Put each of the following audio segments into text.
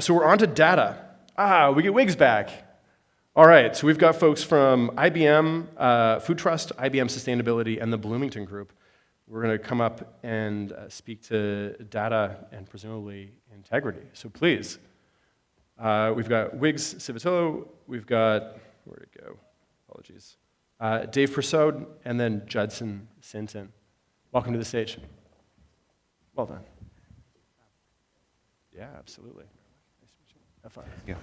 So we're on to data. We get Wiggs back. All right, so we've got folks from IBM Food Trust, IBM Sustainability, and the Bloomington Group. We're going to come up and speak to data and presumably integrity. So please, we've got Wiggs Civitillo, we've got, where'd it go? Apologies. Dave Persaud, and then Judson Sinton. Welcome to the stage. Well done. Yeah, absolutely. Nice to meet you. Have fun. Yeah.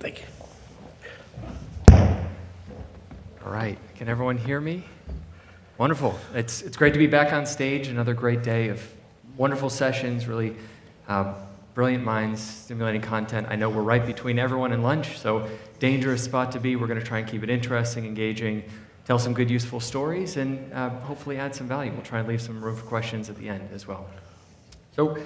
Thank you. All right, can everyone hear me? Wonderful. It's great to be back on stage. Another great day of wonderful sessions, really brilliant minds, stimulating content. I know we're right between everyone and lunch, so dangerous spot to be. We're going to try and keep it interesting, engaging, tell some good, useful stories, and hopefully add some value. We'll try and leave some room for questions at the end as well. So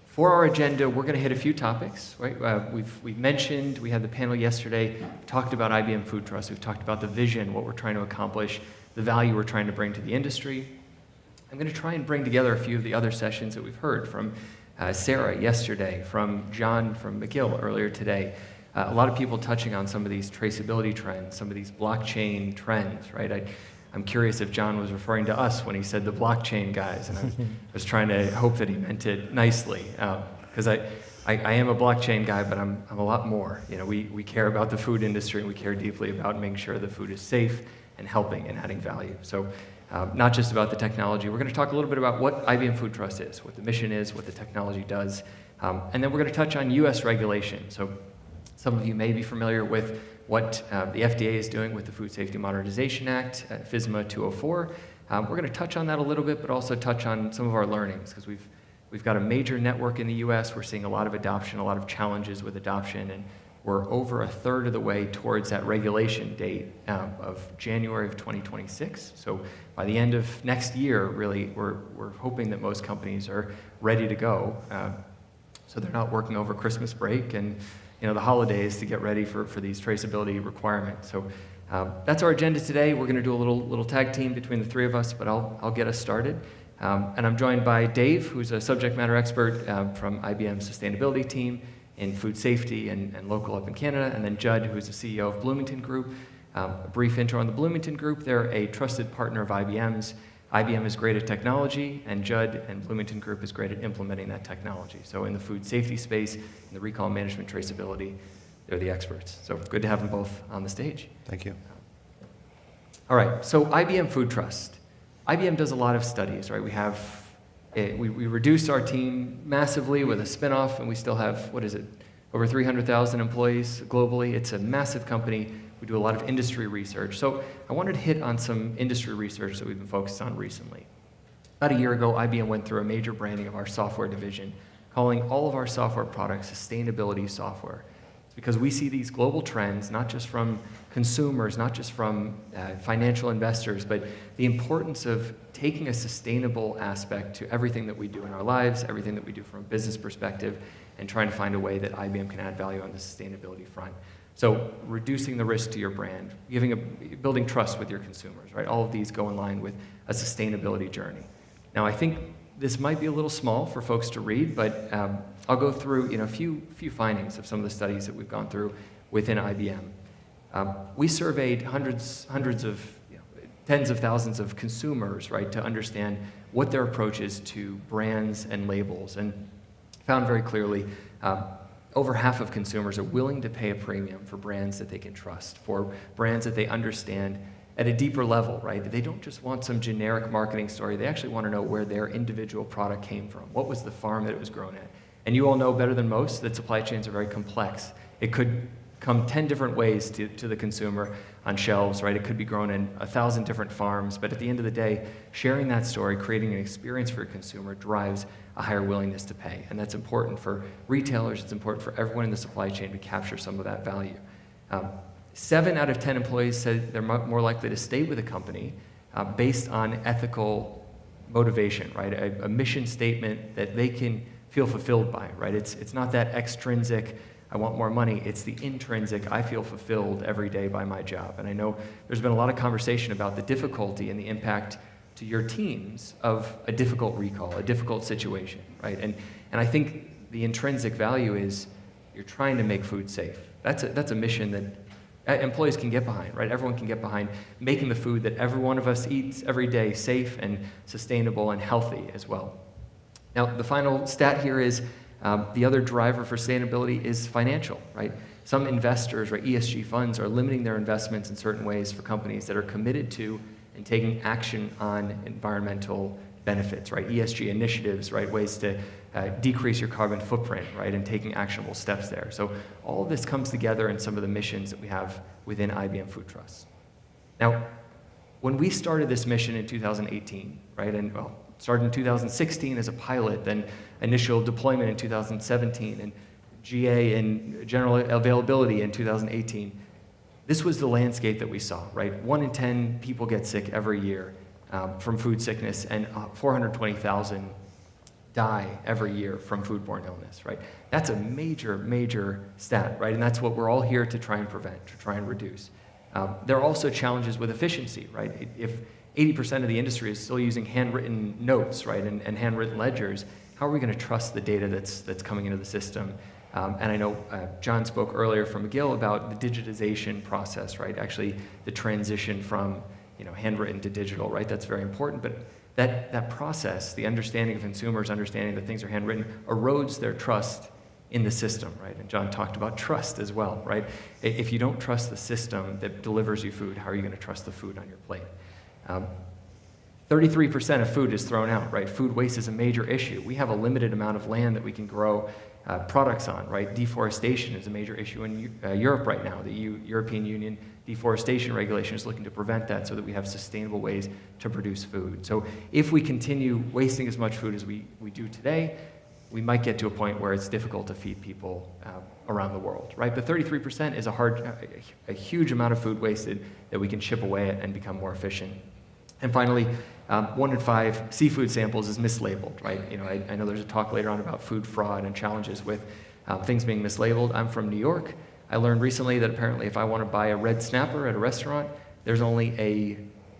for our agenda, we're going to hit a few topics. Right? We've mentioned, we had the panel yesterday, we talked about IBM Food Trust, we've talked about the vision, what we're trying to accomplish, the value we're trying to bring to the industry. I'm going to try and bring together a few of the other sessions that we've heard from Sarah yesterday, from John from McGill earlier today. A lot of people touching on some of these traceability trends, some of these blockchain trends, right? I'm curious if John was referring to us when he said the blockchain guys, and I was trying to hope that he meant it nicely, because I am a blockchain guy, but I'm a lot more. You know, we care about the food industry, and we care deeply about making sure the food is safe and helping and adding value. So not just about the technology. We're going to talk a little bit about what IBM Food Trust is, what the mission is, what the technology does, and then we're going to touch on U.S. regulation. So some of you may be familiar with what the FDA is doing with the Food Safety Modernization Act, FSMA 204. We're going to touch on that a little bit, but also touch on some of our learnings, because we've got a major network in the U.S. We're seeing a lot of adoption, a lot of challenges with adoption, and we're over a third of the way towards that regulation date of January of 2026. So by the end of next year, really, we're hoping that most companies are ready to go, so they're not working over Christmas break and the holidays to get ready for these traceability requirements. So that's our agenda today. We're going to do a little tag team between the three of us, but I'll get us started. And I'm joined by Dave, who's a subject matter expert from IBM's sustainability team in food safety and local up in Canada, and then Judd, who's the CEO of Bloomington Group. A brief intro on the Bloomington Group. They're a trusted partner of IBM's. IBM is great at technology, and Judd and Bloomington Group is great at implementing that technology. So in the food safety space, in the recall management traceability, they're the experts. So good to have them both on the stage. Thank you. All right, so IBM Food Trust. IBM does a lot of studies, right? We reduced our team massively with a spinoff, and we still have, over 300,000 employees globally. It's a massive company. We do a lot of industry research. So I wanted to hit on some industry research that we've been focused on recently. About a year ago, IBM went through a major branding of our software division, calling all of our software products sustainability software. It's because we see these global trends, not just from consumers, not just from financial investors, but the importance of taking a sustainable aspect to everything that we do in our lives, everything that we do from a business perspective, and trying to find a way that IBM can add value on the sustainability front. So reducing the risk to your brand, building trust with your consumers, right? All of these go in line with a sustainability journey. Now, I think this might be a little small for folks to read, but I'll go through a few findings of some of the studies that we've gone through within IBM. We surveyed hundreds of, tens of thousands of consumers, right, to understand what their approach is to brands and labels, and found very clearly over half of consumers are willing to pay a premium for brands that they can trust, for brands that they understand at a deeper level, right? They don't just want some generic marketing story. They actually want to know where their individual product came from. What was the farm that it was grown at? And you all know better than most that supply chains are very complex. It could come 10 different ways to the consumer on shelves, right? It could be grown in 1,000 different farms, but at the end of the day, sharing that story, creating an experience for a consumer drives a higher willingness to pay. And that's important for retailers, it's important for everyone in the supply chain to capture some of that value. 7 out of 10 employees said they're more likely to stay with a company based on ethical motivation, right? A mission statement that they can feel fulfilled by, right? It's not that extrinsic, I want more money. It's the intrinsic, I feel fulfilled every day by my job. And I know there's been a lot of conversation about the difficulty and the impact to your teams of a difficult recall, a difficult situation, right? And I think the intrinsic value is you're trying to make food safe. That's a mission that employees can get behind, right? Everyone can get behind making the food that every one of us eats every day safe and sustainable and healthy as well. Now, the final stat here is the other driver for sustainability is financial, right? Some investors, right, ESG funds, are limiting their investments in certain ways for companies that are committed to and taking action on environmental benefits, right? ESG initiatives, right? Ways to decrease your carbon footprint, right? And taking actionable steps there. So all of this comes together in some of the missions that we have within IBM Food Trust. Now, when we started this mission in 2018, right? And well, started in 2016 as a pilot, then initial deployment in 2017, and GA and general availability in 2018. This was the landscape that we saw, right? 1 in 10 people get sick every year from food sickness, and 420,000 die every year from foodborne illness, right? That's a major, major stat, right? And that's what we're all here to try and prevent, to try and reduce. There are also challenges with efficiency, right? If 80% of the industry is still using handwritten notes, right, and handwritten ledgers, how are we going to trust the data that's coming into the system? And I know John spoke earlier from McGill about the digitization process, right? Actually, the transition from handwritten to digital, right? That's very important. But that process, the understanding of consumers, understanding that things are handwritten, erodes their trust in the system, right? And John talked about trust as well, right? If you don't trust the system that delivers you food, how are you going to trust the food on your plate? 33% of food is thrown out, right? Food waste is a major issue. We have a limited amount of land that we can grow products on, right? Deforestation is a major issue in Europe right now. The European Union deforestation regulation is looking to prevent that so that we have sustainable ways to produce food. So if we continue wasting as much food as we do today, we might get to a point where it's difficult to feed people around the world, right? But 33% is a huge amount of food wasted that we can chip away at and become more efficient. And finally, 1 in 5 seafood samples is mislabeled, right? I know there's a talk later on about food fraud and challenges with things being mislabeled. I'm from New York. I learned recently that apparently if I want to buy a red snapper at a restaurant, there's only a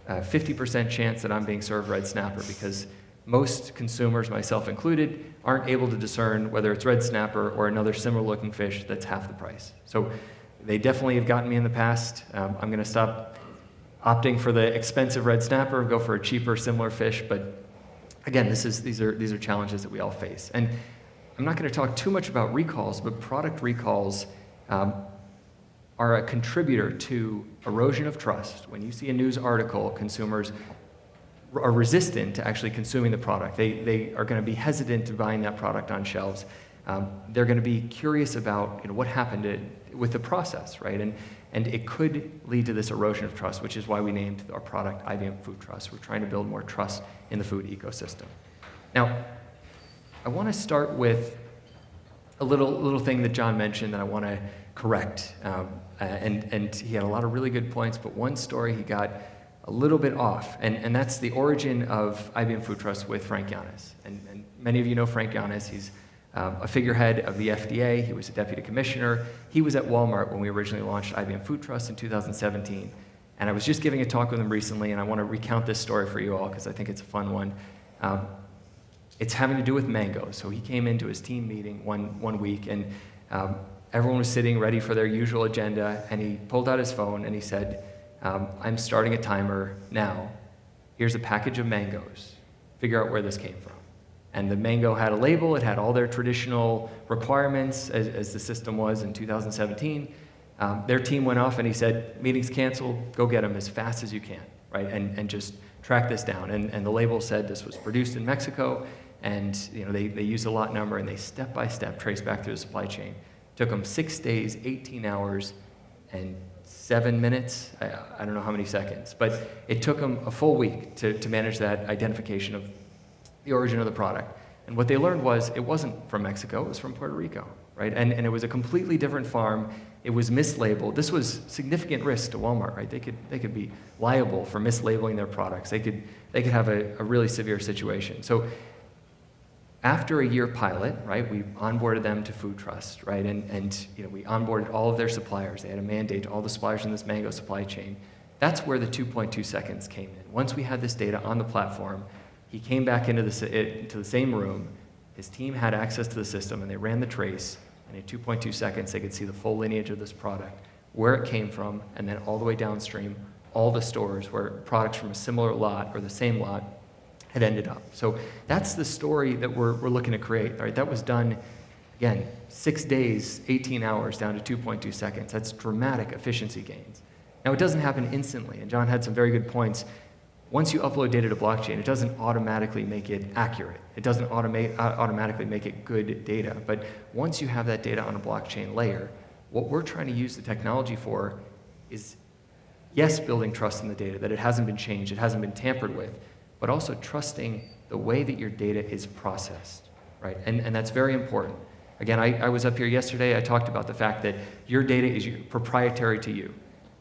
50% chance that I'm being served red snapper because most consumers, myself included, aren't able to discern whether it's red snapper or another similar looking fish that's half the price. So they definitely have gotten me in the past. I'm going to stop opting for the expensive red snapper, go for a cheaper, similar fish. But again, these are challenges that we all face. And I'm not going to talk too much about recalls, but product recalls are a contributor to erosion of trust. When you see a news article, consumers are resistant to actually consuming the product. They are going to be hesitant to buying that product on shelves. They're going to be curious about what happened with the process, right? And it could lead to this erosion of trust, which is why we named our product IBM Food Trust. We're trying to build more trust in the food ecosystem. Now, I want to start with a little thing that John mentioned that I want to correct. And he had a lot of really good points, but one story he got a little bit off, and that's the origin of IBM Food Trust with Frank Yanis. And many of you know Frank Yanis. He's a figurehead of the FDA. He was a deputy commissioner. He was at Walmart when we originally launched IBM Food Trust in 2017. And I was just giving a talk with him recently, and I want to recount this story for you all because I think it's a fun one. It's having to do with mangoes. So he came into his team meeting one week, and everyone was sitting ready for their usual agenda, and he pulled out his phone and he said, I'm starting a timer now. Here's a package of mangoes. Figure out where this came from. And the mango had a label. It had all their traditional requirements as the system was in 2017. Their team went off and he said, meeting's canceled, go get them as fast as you can, right? And just track this down. And the label said this was produced in Mexico, and they used a lot number, and they step-by-step traced back through the supply chain. Took them 6 days, 18 hours, and 7 minutes, I don't know how many seconds, but it took them a full week to manage that identification of the origin of the product. And what they learned was it wasn't from Mexico, it was from Puerto Rico, right? And it was a completely different farm. It was mislabeled. This was significant risk to Walmart, right? They could be liable for mislabeling their products. They could have a really severe situation. So after a year pilot, right, we onboarded them to Food Trust, right? And we onboarded all of their suppliers. They had a mandate to all the suppliers in this mango supply chain That's where the 2.2 seconds came in. Once we had this data on the platform, he came back into the same room, his team had access to the system, and they ran the trace, and in 2.2 seconds, they could see the full lineage of this product, where it came from, and then all the way downstream, all the stores where products from a similar lot or the same lot had ended up. So that's the story that we're looking to create. Right? That was done, again, 6 days, 18 hours down to 2.2 seconds. That's dramatic efficiency gains. Now, it doesn't happen instantly, and John had some very good points. Once you upload data to blockchain, it doesn't automatically make it accurate. It doesn't automatically make it good data. But once you have that data on a blockchain layer, what we're trying to use the technology for is, yes, building trust in the data, that it hasn't been changed, it hasn't been tampered with, but also trusting the way that your data is processed, right? And that's very important. Again, I was up here yesterday, I talked about the fact that your data is proprietary to you.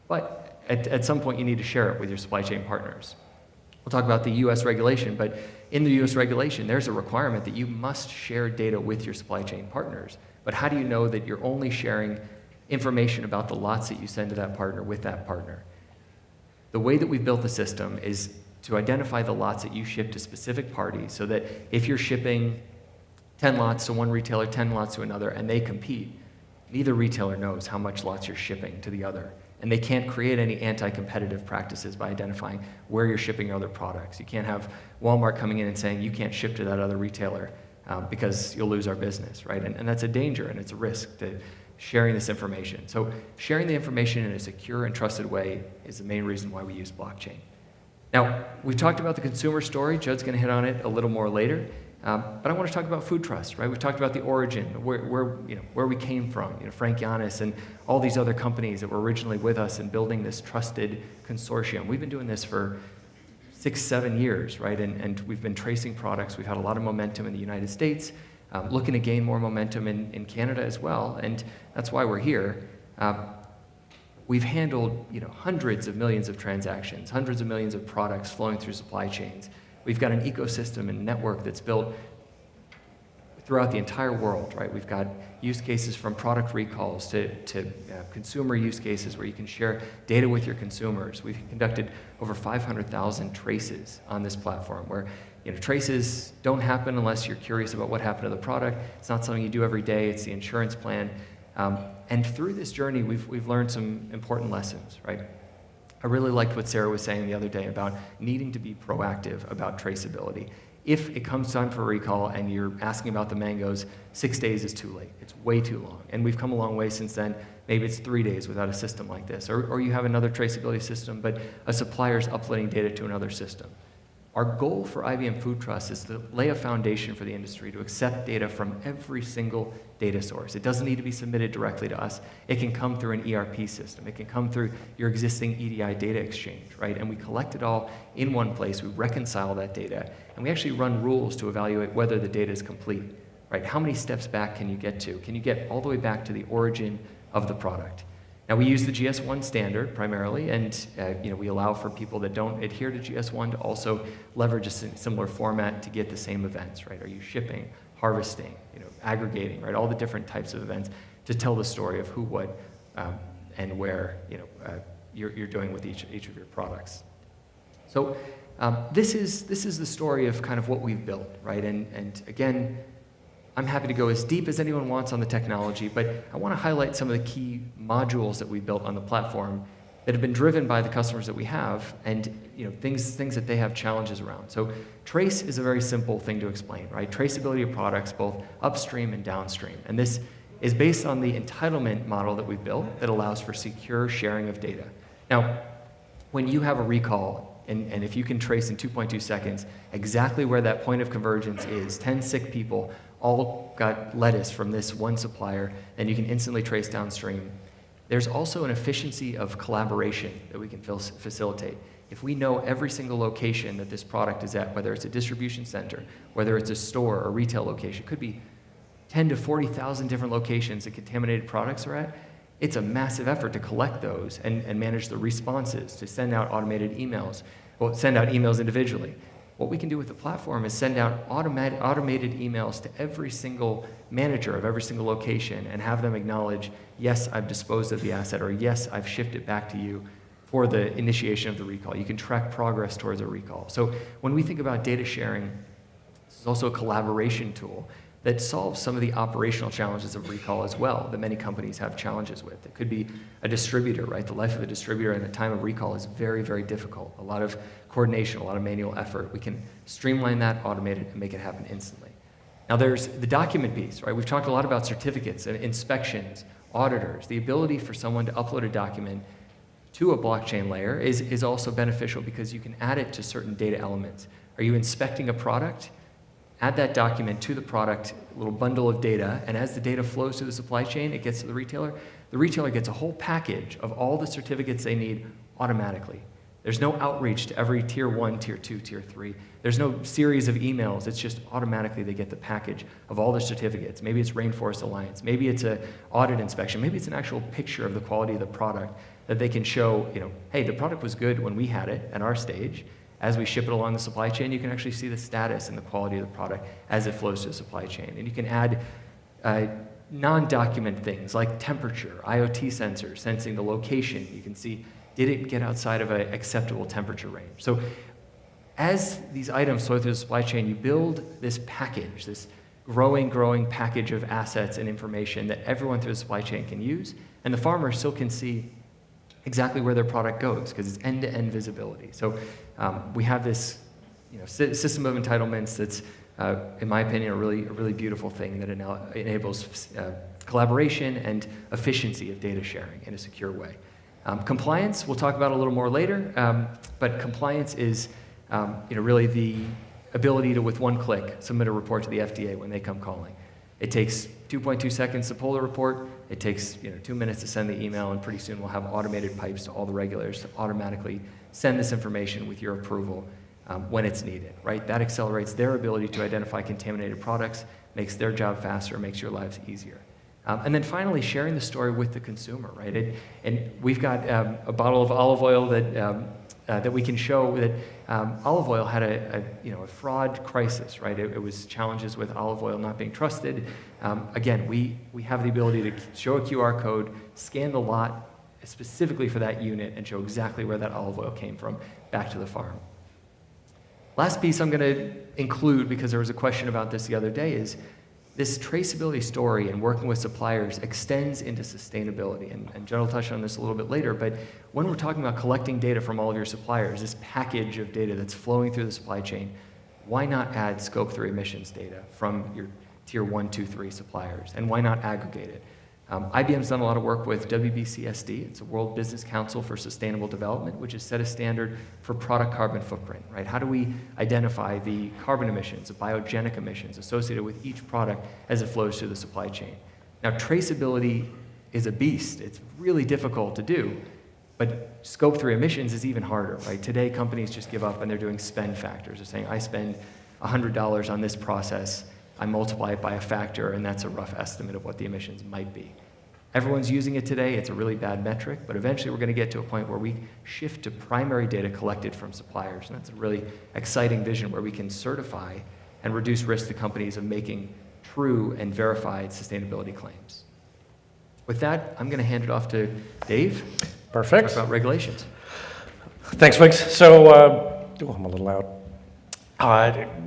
But at some point, you need to share it with your supply chain partners. We'll talk about the US regulation, but in the US regulation, there's a requirement that you must share data with your supply chain partners. But how do you know that you're only sharing information about the lots that you send to that partner with that partner? The way that we've built the system is to identify the lots that you ship to specific parties so that if you're shipping 10 lots to one retailer, 10 lots to another, and they compete, neither retailer knows how much lots you're shipping to the other. And they can't create any anti-competitive practices by identifying where you're shipping your other products. You can't have Walmart coming in and saying, you can't ship to that other retailer because you'll lose our business, right? And that's a danger and it's a risk to sharing this information. So sharing the information in a secure and trusted way is the main reason why we use blockchain. Now, we've talked about the consumer story. Judd's going to hit on it a little more later. But I want to talk about food trust, right? We've talked about the origin, where we came from, Frank Yanis and all these other companies that were originally with us in building this trusted consortium. We've been doing this for 6, 7 years, right? And we've been tracing products. We've had a lot of momentum in the United States, looking to gain more momentum in Canada as well, and that's why we're here. We've handled hundreds of millions of transactions, hundreds of millions of products flowing through supply chains. We've got an ecosystem and network that's built throughout the entire world, right? We've got use cases from product recalls to consumer use cases where you can share data with your consumers. We've conducted over 500,000 traces on this platform where traces don't happen unless you're curious about what happened to the product. It's not something you do every day. It's the insurance plan. And through this journey, we've learned some important lessons, right? I really liked what Sarah was saying the other day about needing to be proactive about traceability. If it comes time for a recall and you're asking about the mangoes, 6 days is too late. It's way too long. And we've come a long way since then. Maybe it's 3 days without a system like this. Or you have another traceability system, but a supplier's uploading data to another system. Our goal for IBM Food Trust is to lay a foundation for the industry to accept data from every single data source. It doesn't need to be submitted directly to us. It can come through an ERP system. It can come through your existing EDI data exchange, right? And we collect it all in one place. We reconcile that data, and we actually run rules to evaluate whether the data is complete, right? How many steps back can you get to? Can you get all the way back to the origin of the product? Now, we use the GS1 standard primarily, and we allow for people that don't adhere to GS1 to also leverage a similar format to get the same events, right? Are you shipping, harvesting, aggregating, right? All the different types of events to tell the story of who, what, and where you're doing with each of your products. So this is the story of kind of what we've built, right? And again, I'm happy to go as deep as anyone wants on the technology, but I want to highlight some of the key modules that we built on the platform that have been driven by the customers that we have, and things that they have challenges around. So trace is a very simple thing to explain, right? Traceability of products, both upstream and downstream. And this is based on the entitlement model that we've built that allows for secure sharing of data. Now, when you have a recall, and if you can trace in 2.2 seconds exactly where that point of convergence is, 10 sick people all got lettuce from this one supplier, and you can instantly trace downstream. There's also an efficiency of collaboration that we can facilitate. If we know every single location that this product is at, whether it's a distribution center, whether it's a store or retail location, it could be 10 to 40,000 different locations that contaminated products are at, it's a massive effort to collect those and manage the responses, to send out automated emails, well, send out emails individually. What we can do with the platform is send out automated emails to every single manager of every single location and have them acknowledge, yes, I've disposed of the asset, or yes, I've shipped it back to you for the initiation of the recall. You can track progress towards a recall. So when we think about data sharing, this is also a collaboration tool that solves some of the operational challenges of recall as well that many companies have challenges with. It could be a distributor, right? The life of a distributor in a time of recall is very, very difficult. A lot of coordination, a lot of manual effort. We can streamline that, automate it, and make it happen instantly. Now there's the document piece, right? We've talked a lot about certificates and inspections, auditors. The ability for someone to upload a document to a blockchain layer is also beneficial because you can add it to certain data elements. Are you inspecting a product? Add that document to the product, a little bundle of data, and as the data flows through the supply chain, it gets to the retailer gets a whole package of all the certificates they need automatically. There's no outreach to every tier 1, tier 2, tier 3. There's no series of emails. It's just automatically they get the package of all the certificates. Maybe it's Rainforest Alliance. Maybe it's an audit inspection. Maybe it's an actual picture of the quality of the product that they can show, hey, the product was good when we had it at our stage. As we ship it along the supply chain, you can actually see the status and the quality of the product as it flows through the supply chain. And you can add non-document things like temperature, IoT sensors, sensing the location. You can see, did it get outside of an acceptable temperature range? So as these items flow through the supply chain, you build this package, this growing package of assets and information that everyone through the supply chain can use, and the farmer still can see exactly where their product goes because it's end-to-end visibility. So we have this system of entitlements that's, in my opinion, a really beautiful thing that enables collaboration and efficiency of data sharing in a secure way. Compliance, we'll talk about a little more later, but compliance is really the ability to, with one click, submit a report to the FDA when they come calling. It takes 2.2 seconds to pull the report. It takes 2 minutes to send the email, and pretty soon we'll have automated pipes to all the regulators to automatically send this information with your approval when it's needed, right? That accelerates their ability to identify contaminated products, makes their job faster, makes your lives easier. And then finally, sharing the story with the consumer, right? And we've got a bottle of olive oil that we can show that olive oil had a fraud crisis, right? It was challenges with olive oil not being trusted. Again, we have the ability to show a QR code, scan the lot specifically for that unit, and show exactly where that olive oil came from back to the farm. Last piece I'm going to include, because there was a question about this the other day, is this traceability story and working with suppliers extends into sustainability. And Judd will touch on this a little bit later, but when we're talking about collecting data from all of your suppliers, this package of data that's flowing through the supply chain, why not add Scope 3 emissions data from your Tier 1, 2, 3 suppliers? And why not aggregate it? IBM's done a lot of work with WBCSD. It's a World Business Council for Sustainable Development, which has set a standard for product carbon footprint, right? How do we identify the carbon emissions, the biogenic emissions associated with each product as it flows through the supply chain? Now, traceability is a beast. It's really difficult to do, but Scope 3 emissions is even harder, right? Today, companies just give up and they're doing spend factors. They're saying, I spend $100 on this process, I multiply it by a factor, and that's a rough estimate of what the emissions might be. Everyone's using it today. It's a really bad metric, but eventually we're going to get to a point where we shift to primary data collected from suppliers, and that's a really exciting vision where we can certify and reduce risk to companies of making true and verified sustainability claims. With that, I'm going to hand it off to Dave. Perfect. To talk about regulations. Thanks, Wiggs. So, I'm a little loud.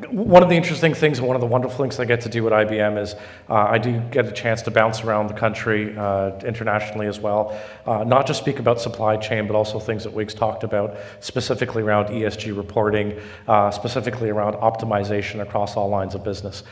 One of the interesting things and one of the wonderful things I get to do at IBM is I do get a chance to bounce around the country internationally as well, not just speak about supply chain, but also things that Wiggs talked about, specifically around ESG reporting, specifically around optimization across all lines of business.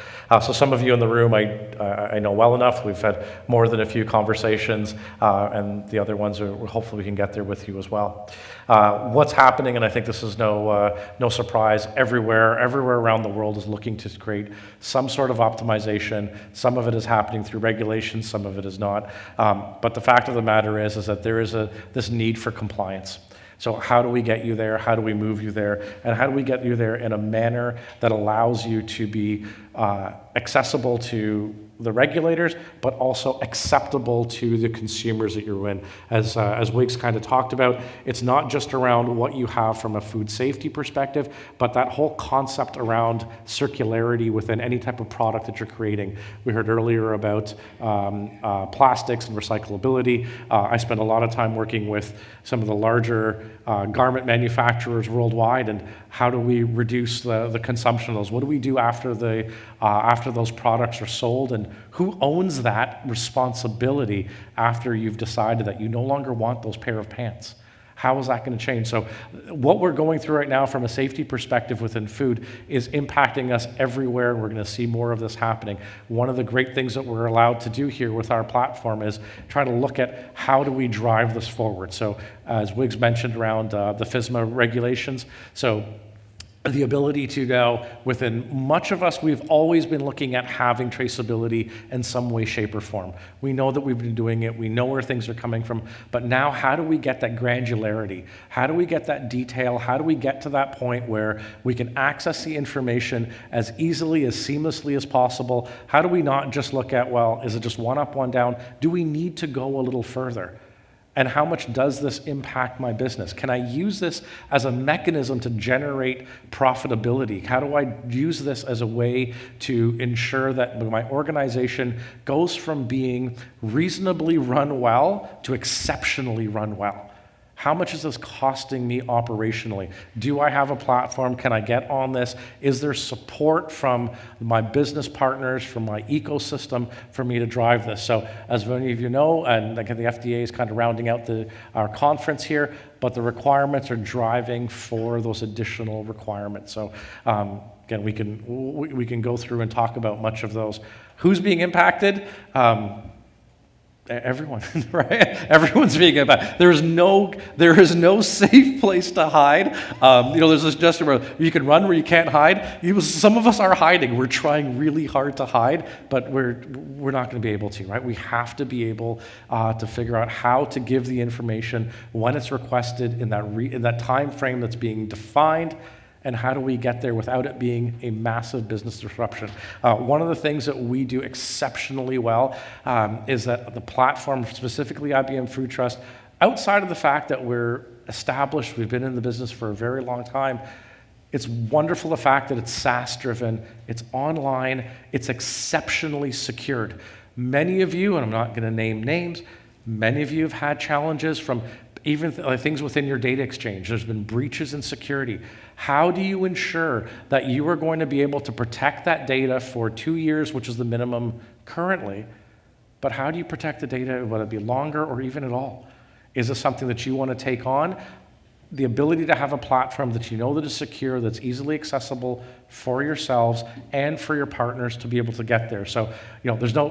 So some of you in the room I know well enough. We've had more than a few conversations, and the other ones are hopefully we can get there with you as well. What's happening, and I think this is no surprise, everywhere around the world is looking to create some sort of optimization. Some of it is happening through regulation, some of it is not. But the fact of the matter is that there is this need for compliance. So how do we get you there? How do we move you there? And how do we get you there in a manner that allows you to be accessible to the regulators, but also acceptable to the consumers that you're in. As Wiggs kind of talked about, it's not just around what you have from a food safety perspective, but that whole concept around circularity within any type of product that you're creating. We heard earlier about plastics and recyclability. I spend a lot of time working with some of the larger garment manufacturers worldwide, and how do we reduce the consumption of those? What do we do after those products are sold, and who owns that responsibility after you've decided that you no longer want those pair of pants? How is that going to change? So what we're going through right now from a safety perspective within food is impacting us everywhere, and we're going to see more of this happening. One of the great things that we're allowed to do here with our platform is try to look at how do we drive this forward. So as Wiggs mentioned around the FSMA regulations, so the ability to go within much of us, we've always been looking at having traceability in some way, shape, or form. We know that we've been doing it. We know where things are coming from. But now, how do we get that granularity? How do we get that detail? How do we get to that point where we can access the information as easily, as seamlessly as possible? How do we not just look at, well, is it just one up, one down? Do we need to go a little further? And how much does this impact my business? Can I use this as a mechanism to generate profitability? How do I use this as a way to ensure that my organization goes from being reasonably run well to exceptionally run well? How much is this costing me operationally? Do I have a platform? Can I get on this? Is there support from my business partners, from my ecosystem for me to drive this? So as many of you know, and again, the FDA is kind of rounding out our conference here, but the requirements are driving for those additional requirements. So again, we can go through and talk about much of those. Who's being impacted? Everyone, right? Everyone's being impacted. There is no safe place to hide. There's this gesture where you can run where you can't hide. Some of us are hiding. We're trying really hard to hide, but we're not going to be able to, right? We have to be able to figure out how to give the information when it's requested in that time frame that's being defined. And how do we get there without it being a massive business disruption? One of the things that we do exceptionally well is that the platform, specifically IBM Food Trust, outside of the fact that we're established, we've been in the business for a very long time, it's wonderful the fact that it's SaaS-driven, it's online, it's exceptionally secured. Many of you, and I'm not going to name names, many of you have had challenges from even things within your data exchange. There's been breaches in security. How do you ensure that you are going to be able to protect that data for 2 years, which is the minimum currently, but how do you protect the data, whether it be longer or even at all? Is this something that you want to take on? The ability to have a platform that you know that is secure, that's easily accessible for yourselves and for your partners to be able to get there. So, there's no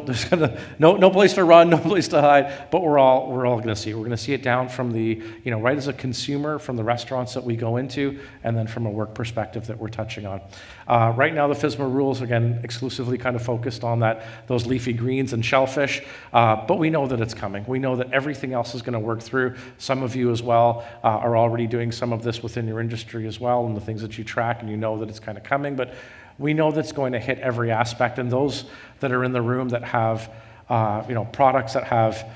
place to run, no place to hide, but we're all going to see it. We're going to see it down from the, right as a consumer, from the restaurants that we go into, and then from a work perspective that we're touching on. Right now, the FSMA rules, again, exclusively kind of focused on those leafy greens and shellfish, but we know that it's coming. We know that everything else is going to work through. Some of you as well are already doing some of this within your industry as well, and the things that you track, and you know that it's kind of coming, but we know that's going to hit every aspect. And those that are in the room that have products that have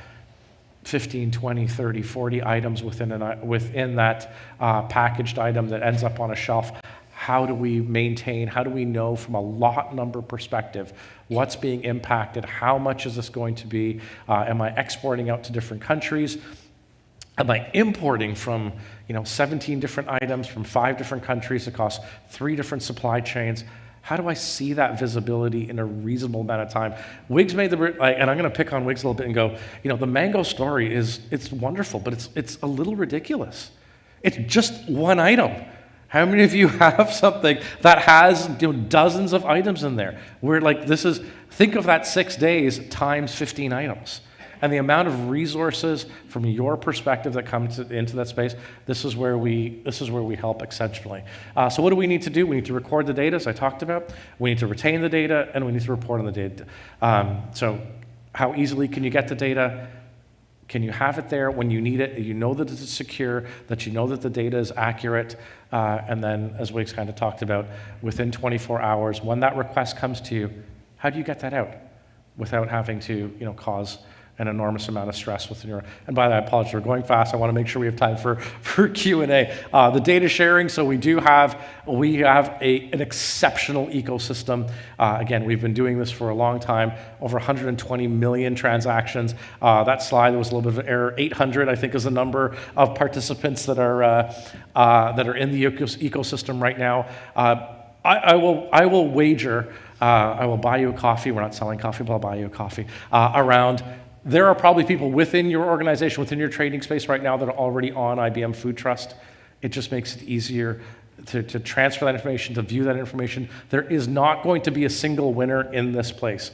15, 20, 30, 40 items within that packaged item that ends up on a shelf, how do we maintain, how do we know from a lot number perspective what's being impacted, how much is this going to be, am I exporting out to different countries? Am I importing from 17 different items from 5 different countries across 3 different supply chains? How do I see that visibility in a reasonable amount of time? Wiggs made and I'm going to pick on Wiggs a little bit and go, the mango story it's wonderful, but it's a little ridiculous. It's just one item. How many of you have something that has dozens of items in there? Think of that 6 days times 15 items. And the amount of resources from your perspective that comes into that space, this is where we help exceptionally. So what do we need to do? We need to record the data, as I talked about. We need to retain the data, and we need to report on the data. So how easily can you get the data? Can you have it there when you need it? You know that it's secure, that you know that the data is accurate, and then, as Wiggs kind of talked about, within 24 hours, when that request comes to you, how do you get that out without having to, cause an enormous amount of stress within your, and by the way, I apologize, we're going fast. I want to make sure we have time for Q&A. The data sharing, so we have an exceptional ecosystem. Again, we've been doing this for a long time, over 120 million transactions. That slide, there was a little bit of an error. 800, I think, is the number of participants that are in the ecosystem right now. I will wager, I will buy you a coffee. We're not selling coffee, but I'll buy you a coffee. There are probably people within your organization, within your trading space right now that are already on IBM Food Trust. It just makes it easier to transfer that information, to view that information. There is not going to be a single winner in this place.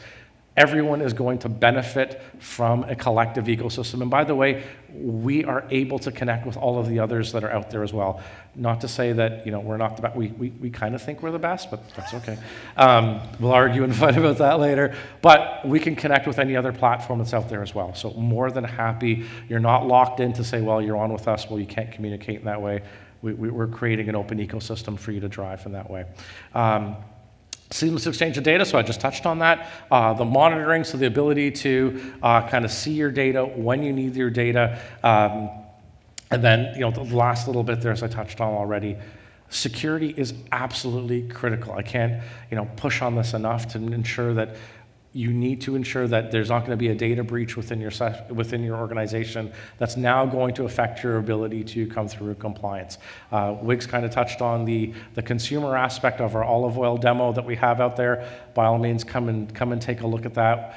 Everyone is going to benefit from a collective ecosystem. And by the way, we are able to connect with all of the others that are out there as well. Not to say that we're not the best. We kind of think we're the best, but that's okay. We'll argue and fight about that later. But we can connect with any other platform that's out there as well. So more than happy. You're not locked in to say, well, you're on with us. Well, you can't communicate in that way. We're creating an open ecosystem for you to drive in that way. Seamless exchange of data, so I just touched on that. The monitoring, so the ability to kind of see your data when you need your data. And then, the last little bit there, as I touched on already, security is absolutely critical. I can't, push on this enough to ensure that you need to ensure that there's not going to be a data breach within your organization that's now going to affect your ability to come through compliance. Wiggs kind of touched on the consumer aspect of our olive oil demo that we have out there. By all means, come and take a look at that.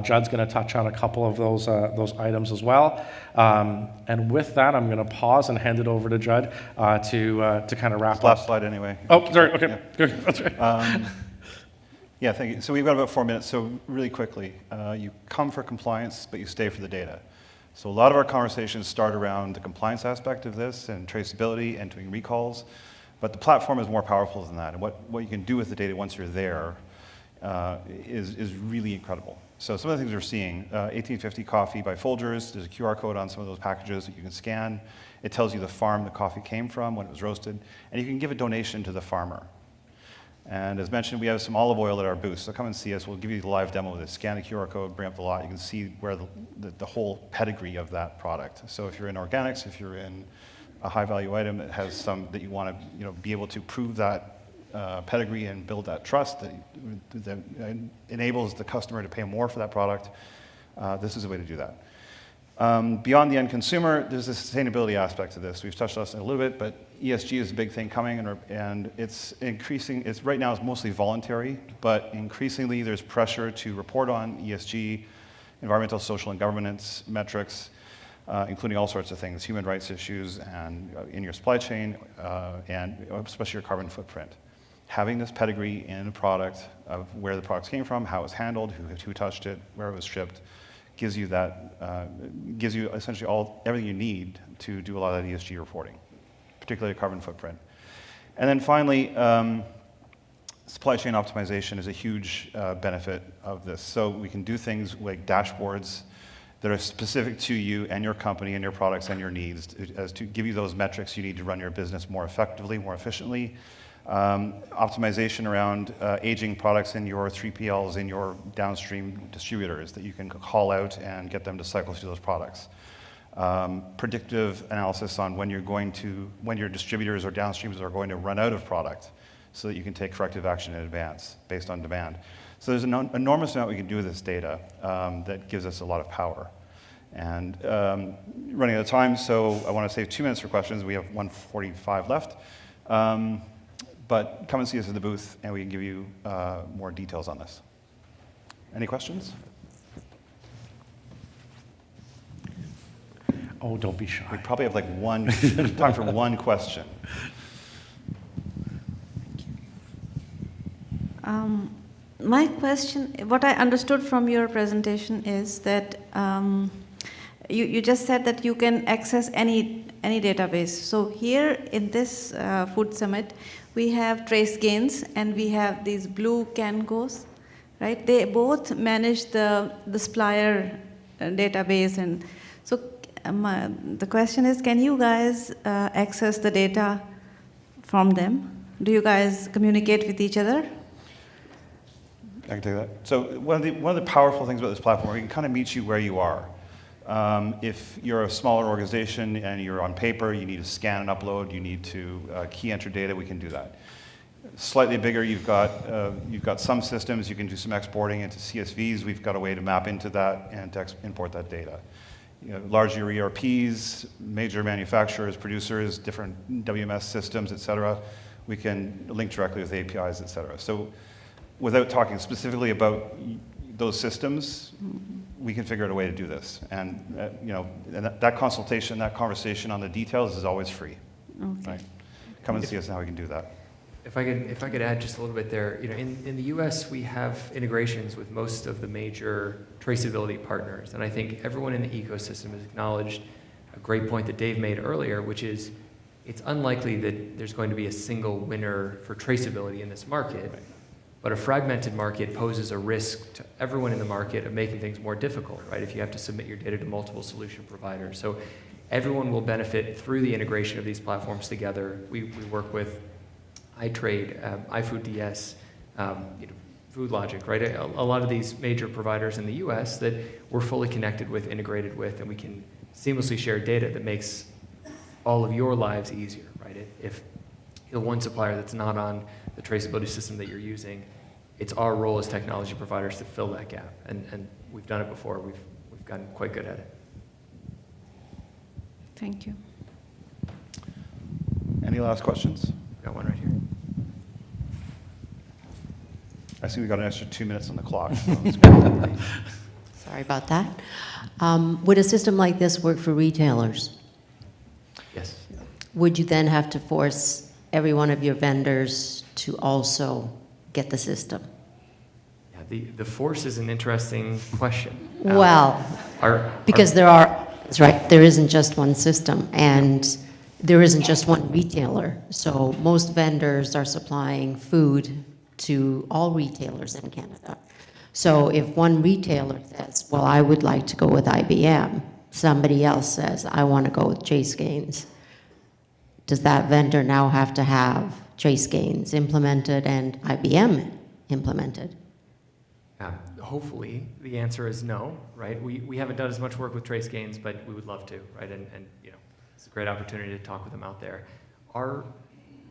Judd's going to touch on a couple of those items as well. And with that, I'm going to pause and hand it over to Judd to kind of wrap up. Last slide anyway. Oh, sorry. Okay. Yeah. Good. That's right. Yeah, thank you. So we've got about 4 minutes, so really quickly. You come for compliance, but you stay for the data. So a lot of our conversations start around the compliance aspect of this and traceability and doing recalls, but the platform is more powerful than that. And what you can do with the data once you're there is really incredible. So some of the things we're seeing, 1850 coffee by Folgers, there's a QR code on some of those packages that you can scan. It tells you the farm the coffee came from, when it was roasted, and you can give a donation to the farmer. And as mentioned, we have some olive oil at our booth, so come and see us. We'll give you the live demo of this. Scan the QR code, bring up the lot. You can see where the whole pedigree of that product. So if you're in organics, if you're in a high-value item that has some that you want to be able to prove that pedigree and build that trust that enables the customer to pay more for that product, this is a way to do that. Beyond the end consumer, there's a sustainability aspect to this. We've touched on this a little bit, but ESG is a big thing coming, and it's increasing. Right now it's mostly voluntary, but increasingly there's pressure to report on ESG, environmental, social, and governance metrics, including all sorts of things, human rights issues, and in your supply chain, and especially your carbon footprint. Having this pedigree in a product of where the products came from, how it was handled, who touched it, where it was shipped, gives you essentially everything you need to do a lot of that ESG reporting, particularly carbon footprint. And then finally, supply chain optimization is a huge benefit of this. So we can do things like dashboards that are specific to you and your company and your products and your needs, as to give you those metrics you need to run your business more effectively, more efficiently. Optimization around aging products in your 3PLs, in your downstream distributors that you can call out and get them to cycle through those products. Predictive analysis on when your distributors or downstreams are going to run out of product so that you can take corrective action in advance based on demand. So there's an enormous amount we can do with this data that gives us a lot of power. And running out of time, so I want to save 2 minutes for questions. We have 1:45 left. But come and see us at the booth, and we can give you more details on this. Any questions? Oh, don't be shy. We probably have time for one question. My question, what I understood from your presentation is that you just said that you can access any database. So here in this food summit, we have Trace Gains and we have these blue Cancos, right? They both manage the supplier database, and So the question is, can you guys access the data from them? Do you guys communicate with each other? I can take that. So one of the powerful things about this platform, we can kind of meet you where you are. If you're a smaller organization and you're on paper, you need to scan and upload, you need to key enter data, we can do that. Slightly bigger, you've got some systems, you can do some exporting into CSVs, we've got a way to map into that and to import that data. You know, larger ERPs, major manufacturers, producers, different WMS systems, et cetera, we can link directly with APIs, et cetera. So without talking specifically about those systems, we can figure out a way to do this. And you know, and that consultation, that conversation on the details is always free. Okay. Right? Come and see us and how we can do that. If I could add just a little bit there, you know, in the U.S. we have integrations with most of the major traceability partners, and I think everyone in the ecosystem has acknowledged a great point that Dave made earlier, which is it's unlikely that there's going to be a single winner for traceability in this market, Right. but a fragmented market poses a risk to everyone in the market of making things more difficult, right? If you have to submit your data to multiple solution providers, so everyone will benefit through the integration of these platforms together. We work with iTrade, iFoodDS, you know, FoodLogic, right? A lot of these major providers in the U.S. that we're fully connected with, integrated with, and we can seamlessly share data that makes all of your lives easier, right? If you're one supplier that's not on the traceability system that you're using, it's our role as technology providers to fill that gap, and we've done it before. We've gotten quite good at it. Thank you. Any last questions? Got one right here. I see we got an extra 2 minutes on the clock. So it's good. Sorry about that. Would a system like this work for retailers? Yes. Would you then have to force every one of your vendors to also get the system? Yeah, the force is an interesting question. Well, Our because that's right, there isn't just one system, and there isn't just one retailer. So most vendors are supplying food to all retailers in Canada. So if one retailer says, well, I would like to go with IBM, somebody else says, I want to go with Chase Gaines, does that vendor now have to have Chase Gaines implemented and IBM implemented? hopefully the answer is no, right? We haven't done as much work with Trace Gaines, but we would love to, right? And you know, it's a great opportunity to talk with them out there. Our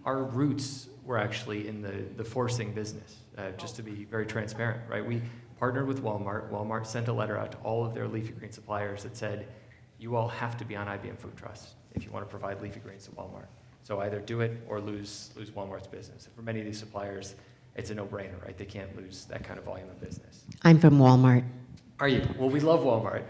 roots were actually in the forcing business, just to be very transparent, right? We partnered with Walmart. Walmart sent a letter out to all of their leafy green suppliers that said, you all have to be on IBM Food Trust if you want to provide leafy greens to Walmart. So either do it or lose Walmart's business. And for many of these suppliers, it's a no-brainer, right? They can't lose that kind of volume of business. I'm from Walmart. Are you? Well, we love Walmart.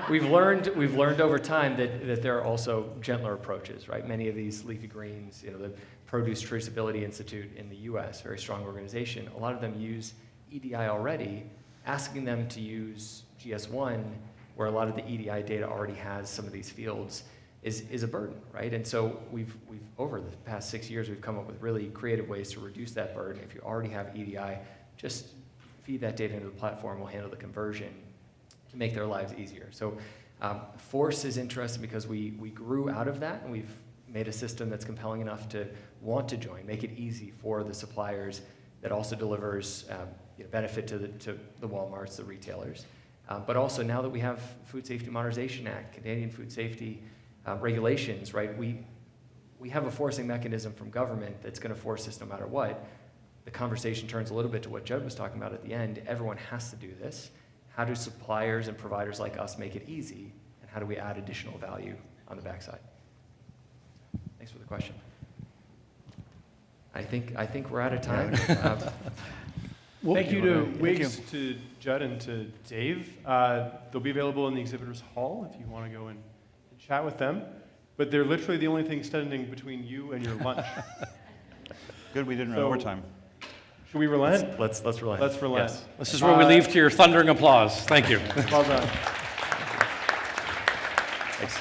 we've learned over time that there are also gentler approaches, right? Many of these leafy greens, you know, the Produce Traceability Institute in the U.S., very strong organization. A lot of them use EDI already. Asking them to use GS1, where a lot of the EDI data already has some of these fields, is a burden, right? And so we've over the past 6 years, we've come up with really creative ways to reduce that burden. If you already have EDI, just feed that data into the platform. We'll handle the conversion to make their lives easier. So Force is interesting because we grew out of that, and we've made a system that's compelling enough to want to join, make it easy for the suppliers that also delivers benefit to the Walmarts, the retailers. But also now that we have Food Safety Modernization Act, Canadian food safety regulations, right? We have a forcing mechanism from government that's going to force this no matter what. The conversation turns a little bit to what Judd was talking about at the end. Everyone has to do this. How do suppliers and providers like us make it easy? And how do we add additional value on the backside? Thanks for the question. I think we're out of time. Thank you to Wiggs, to Judd, and to Dave. They'll be available in the exhibitors hall if you want to go and chat with them. But they're literally the only thing standing between you and your lunch. Good, we didn't run overtime. Should we relent? Let's relent. Let's relent. Yes. This is where we leave to your thundering applause. Thank you. Well done. Thanks.